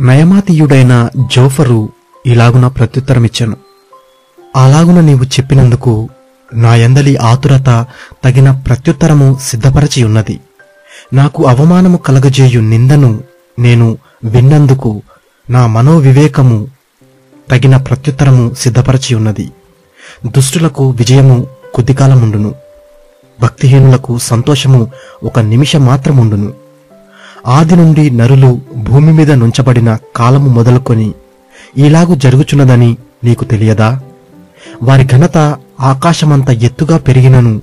నయమాతీయుడైన Zophar ఇలాగున ప్రత్యుత్తరమిచ్చెను. అలాగున నీవు చెప్పినందుకు నా యందలి ఆతురత తగిన ప్రత్యుత్తరము సిద్ధపరచి ఉన్నది. నాకు అవమానము కలగజేయు నిందను నేను విన్నందుకు నా మనోవివేకము తగిన ప్రత్యుత్తరము సిద్ధపరచి ఉన్నది. దుష్టులకు విజయము కొద్దికాలముండును, భక్తిహీనులకు సంతోషము ఒక నిమిషం మాత్రముండును. ఆది నుండి నరులు భూమి మీద నుంచబడిన కాలము మొదలుకొని ఇలాగు జరుగుచున్నదని నీకు తెలియదా? వారి ఘనత ఆకాశమంత ఎత్తుగా పెరిగినను,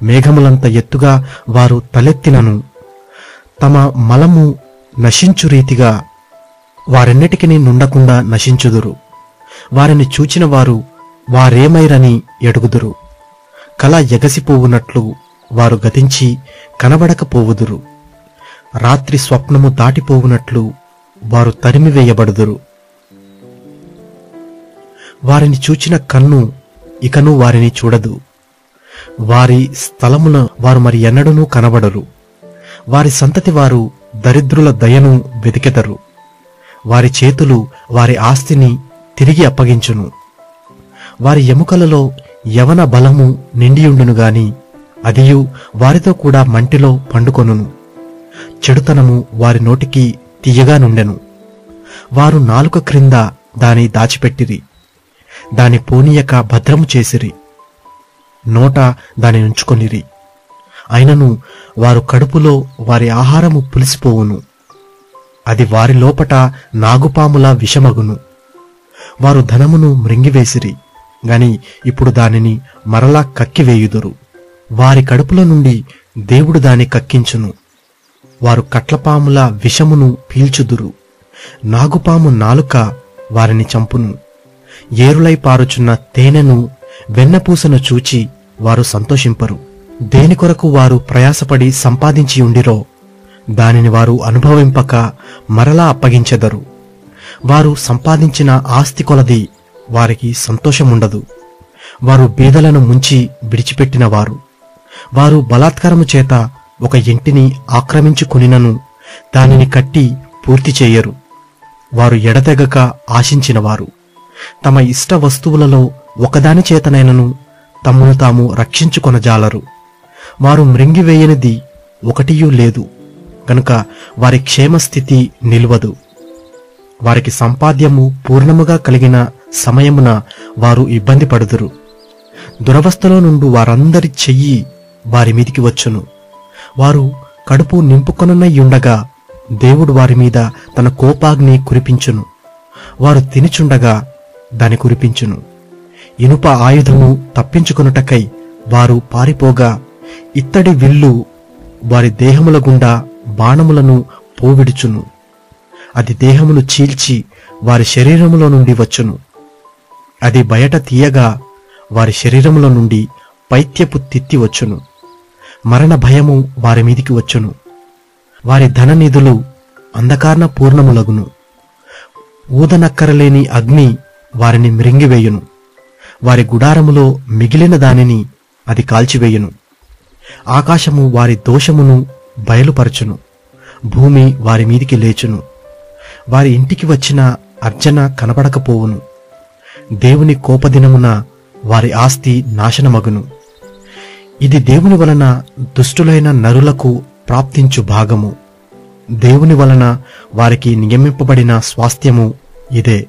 మేఘములంత ఎత్తుగా వారు తలెత్తినను, తమ మలము నశించు రీతిగా వారెన్నటికి నుండకుండా నశించుదురు. వారిని చూచిన వారు వారేమైరని ఎడుగుదురు. కల ఎగసిపోవునట్లు వారు గతించి కనబడకపోవుదురు. రాత్రి స్వప్నము దాటిపోవునట్లు వారు తరిమివేయబడుదురు. వారిని చూచిన కన్ను ఇకను వారిని చూడదు. వారి స్థలమున వారు మరి ఎన్నడూనూ కనబడరు. వారి సంతతి వారు దరిద్రుల దయను వెతికెదరు. వారి చేతులు వారి ఆస్తిని తిరిగి అప్పగించును. వారి ఎముకలలో యవన బలము నిండియుండును గాని అదియు వారితో కూడా మంటిలో పండుకొనును. చెడుతనము వారి నోటికి తీయగా నుండెను. వారు నాలుక క్రింద దాని దాచిపెట్టిరి, దాని పోనీయక భద్రము చేసిరి, నోట దాని ఉంచుకొనిరి. అయినను వారు కడుపులో వారి ఆహారము పులిసిపోవును, అది వారి లోపట నాగుపాముల విషమగును. వారు ధనమును మృంగివేసిరి గాని ఇప్పుడు దానిని మరలా కక్కివేయుదురు. వారి కడుపులో నుండి దేవుడు దాని కక్కించును. వారు కట్లపాముల విషమును పీల్చుదురు. నాగుపాము నాలుక వారిని చంపును. ఏరులై పారుచున్న తేనెను వెన్నపూసను చూచి వారు సంతోషింపరు. దేని కొరకు వారు ప్రయాసపడి సంపాదించి ఉండిరో దానిని వారు అనుభవింపక మరలా అప్పగించెదరు. వారు సంపాదించిన ఆస్తి కొలది వారికి సంతోషముండదు. వారు బీదలను ముంచి విడిచిపెట్టిన వారు. వారు బలాత్కారము చేత ఒక ఇంటిని ఆక్రమించుకొనినను దానిని కట్టి పూర్తి చేయరు. వారు ఎడతెగక ఆశించినవారు. తమ ఇష్ట వస్తువులలో ఒకదాని చేతనైనను తమను తాము రక్షించుకొనజాలరు. వారు మృంగివేయనిది ఒకటియూ లేదు గనుక వారి క్షేమస్థితి నిలువదు. వారికి సంపాద్యము పూర్ణముగా కలిగిన సమయమున వారు ఇబ్బంది పడుదురు. దురవస్థలో నుండి వారందరి చెయ్యి వారి మీదికి వచ్చును. వారు కడుపు నింపుకొననయ్యుండగా దేవుడు వారి మీద తన కోపాగ్ని కురిపించును. వారు తినిచుండగా దాని కురిపించును. ఇనుప ఆయుధము తప్పించుకొనుటకై వారు పారిపోగా ఇత్తడి విల్లు వారి దేహముల గుండా బాణములను పోవిడుచును. అది దేహమును చీల్చి వారి శరీరములో నుండి వచ్చును. అది బయట తీయగా వారి శరీరములో నుండి పైత్యపు తిత్తి వచ్చును. మరణ భయము వారి మీదికి వచ్చును. వారి ధననిధులు అంధకారణ పూర్ణములగును. ఊదనక్కరలేని అగ్ని వారిని మృంగివేయును. వారి గుడారములో మిగిలిన దానిని అది కాల్చివేయును. ఆకాశము వారి దోషమును బయలుపరచును. భూమి వారి మీదికి లేచును. వారి ఇంటికి వచ్చిన అర్జన కనబడకపోవును. దేవుని కోపదినమున వారి ఆస్తి నాశనమగును. ఇది దేవుని వలన దుష్టులైన నరులకు ప్రాప్తించు భాగము. దేవుని వలన వారికి నియమింపబడిన స్వాస్థ్యము ఇదే.